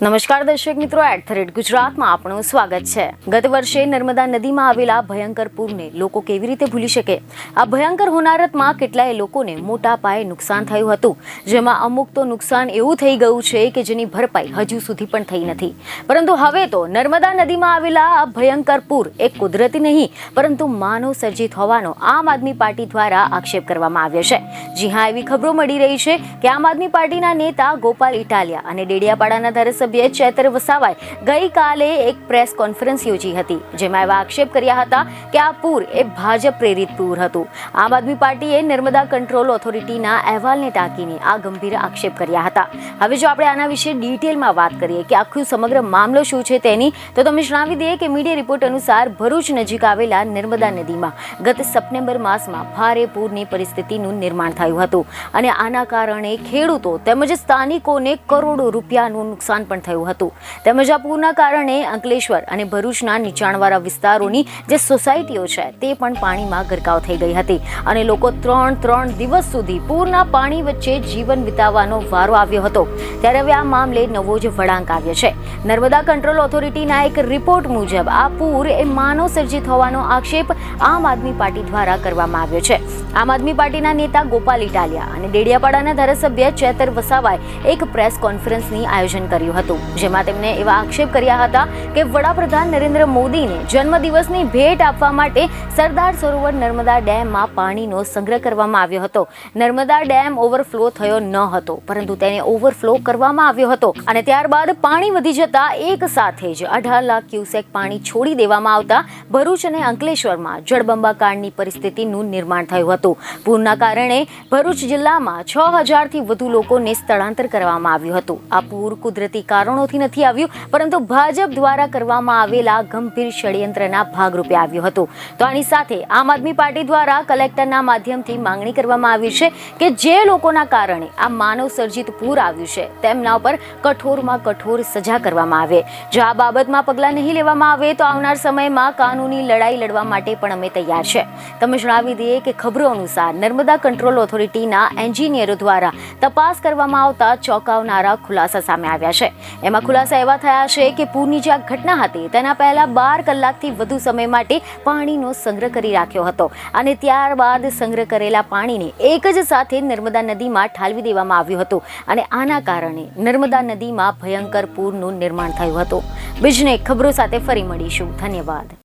નમસ્કાર દર્શક મિત્રો, @ગુજરાતમાં આપનું સ્વાગત છે। ગત વર્ષે નર્મદા નદીમાં આવેલા ભયંકર પૂરને લોકો કેવી રીતે ભૂલી શકે? આ ભયંકર હોનારતમાં કેટલાય લોકોને મોટા પાયે નુકસાન થયું હતું, જેમાં અમુક તો નુકસાન એવું થઈ ગયું છે કે જેની ભરપાઈ હજુ સુધી પણ થઈ નથી। પરંતુ હવે તો નર્મદા નદીમાં આવેલા આ ભયંકર પૂર એક કુદરતી નહીં પરંતુ માનવ સર્જિત હોવાનો આમ આદમી પાર્ટી દ્વારા આક્ષેપ કરવામાં આવ્યો છે। જી હા, એવી ખબરો મળી રહી છે કે આમ આદમી પાર્ટીના નેતા ગોપાલ ઇટાલિયા અને ડેડિયાપાડાના ધારાસભ્ય ચેતર વસાવાએ ગઈકાલે એક પ્રેસ કોન્ફરન્સ યોજી હતી, જેમાં એવા આક્ષેપ કર્યા હતા કે આ પૂર એ ભાજપ પ્રેરિત પૂર હતું। આમ આદમી પાર્ટીએ નર્મદા કંટ્રોલ ઓથોરિટીના અહેવાલને ટાંકીને આ ગંભીર આક્ષેપ કર્યા હતા। હવે જો આપણે આના વિશે ડિટેલમાં વાત કરીએ કે આખું સમગ્ર મામલો શું છે તેની, તો તમે જણાવી દઈએ કે મીડિયા રિપોર્ટ અનુસાર ભરૂચ નજીક આવેલા નર્મદા નદીમાં ગત સપ્ટેમ્બર માસમાં ભારે પૂરની પરિસ્થિતિનું નિર્માણ થયું હતું અને આના કારણે ખેડૂતો તેમજ સ્થાનિકોને કરોડો રૂપિયાનું નુકસાન પણ થયું હતું। તેમજ આ પૂરના કારણે અંકલેશ્વર અને ભરૂચના નીચાણવાળા વિસ્તારોની જે સોસાયટીઓ છે તે પણ પાણીમાં ગરકાવ થઈ ગઈ હતી અને લોકો ત્રણ દિવસ સુધી પૂરના પાણી વચ્ચે જીવન વિતાવવાનો વારો આવ્યો હતો। ત્યારે હવે આ મામલે નવો જ વળાંક આવ્યો છે। નર્મદા કંટ્રોલ ઓથોરિટીના એક રિપોર્ટ મુજબ આ પૂર એ માનવ સર્જિત હોવાનો આક્ષેપ આમ આદમી પાર્ટી દ્વારા કરવામાં આવ્યો છે। આમ આદમી પાર્ટીના નેતા ગોપાલ ઇટાલિયા અને ડેડિયાપાડાના ધારાસભ્ય ચેતર વસાવાએ એક પ્રેસ કોન્ફરન્સની આયોજન કર્યું હતું, જેમાં તેમણે એવા આક્ષેપ કર્યા હતા કે વડાપ્રધાન નરેન્દ્ર મોદીને જન્મદિવસની ભેટ આપવા માટે સરદાર સરોવર નર્મદા ડેમમાં પાણીનો સંગ્રહ કરવામાં આવ્યો હતો। નર્મદા ડેમ ઓવરફ્લો થયો ન હતો, પરંતુ તેને ઓવરફ્લો કરવામાં આવ્યો હતો અને ત્યારબાદ પાણી વધી જતા એક સાથે જ 18 લાખ ક્યુસેક પાણી છોડી દેવામાં આવતા ભરૂચ અને અંકલેશ્વરમાં જળબંબાકારની પરિસ્થિતિનું નિર્માણ થયું હતું। પૂરના કારણે ભરૂચ જિલ્લામાં 6000 થી વધુ લોકોને સ્થળાંતર કરવામાં આવ્યું હતું। આ પૂર કુદરતી કારણોથી નથી આવ્યું, પરંતુ ભાજપ દ્વારા કરવામાં આવેલા ગંભીર ષડયંત્રના ભાગરૂપે આવ્યું હતું। તો આની સાથે આમ આદમી પાર્ટી દ્વારા કલેક્ટરના માધ્યમથી માંગણી કરવામાં આવી છે કે જે લોકોના કારણે આ માનવ સર્જિત પૂર આવ્યું છે તેમના ઉપર કઠોરમાં કઠોર સજા કરવામાં આવે। જો આ બાબતમાં પગલાં નહીં લેવામાં આવે તો આવનાર સમયમાં કાનૂની લડાઈ લડવા માટે પણ અમે તૈયાર છે। તમે જણાવી દઈએ કે ખબરો અનુસાર નર્મદા કંટ્રોલ ઓથોરિટીના એન્જિનિયરો દ્વારા તપાસ કરવામાં આવતા ચોંકાવનારા ખુલાસા સામે આવ્યા છે। એમાં ખુલાસા એવા થયા છે કે પૂરની જે ઘટના હતી તેના પહેલા 12 કલાકથી વધુ સમય માટે પાણીનો સંગ્રહ કરી રાખ્યો હતો અને ત્યારબાદ સંગ્રહ કરેલા પાણીને એક જ સાથે નર્મદા નદીમાં ઠાલવી દેવામાં આવ્યું હતું અને આના કારણે નર્મદા નદીમાં ભયંકર પૂરનું નિર્માણ થયું હતું। બીજને ખબરો સાથે ફરી મળીશું। ધન્યવાદ।